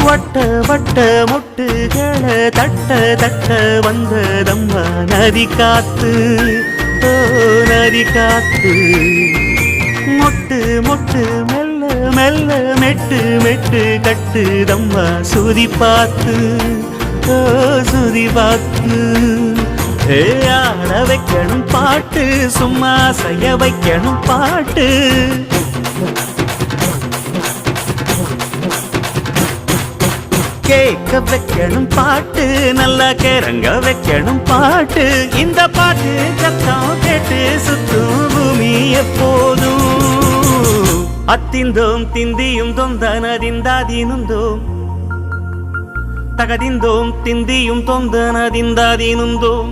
வட்ட வட்ட மொட்டுகளை தட்ட தட்ட வந்ததம்மா நதி காத்து, ஓ நதி காத்து. மொட்டு மொட்டு மெல்ல மெல்ல மெட்டு மெட்டு கட்டுதம்மா சுதி பார்த்து, ஓ சுதி பார்த்து. ஆட வைக்கணும் பாட்டு, சும்மா செய்ய வைக்கணும் பாட்டு. கேட்க வைக்கணும் பாட்டு, நல்லா கிறங்க வைக்கணும் பாட்டு. இந்த பாட்டு சத்தம் கேட்டு சுத்தும் பூமி எப்போதும். அத்திந்தோம் திந்தியும் தொந்தனதிந்தாதீனுந்தோம், தகதிந்தோம் திந்தியும் தொந்தனதிந்தாதீனுந்தோம்.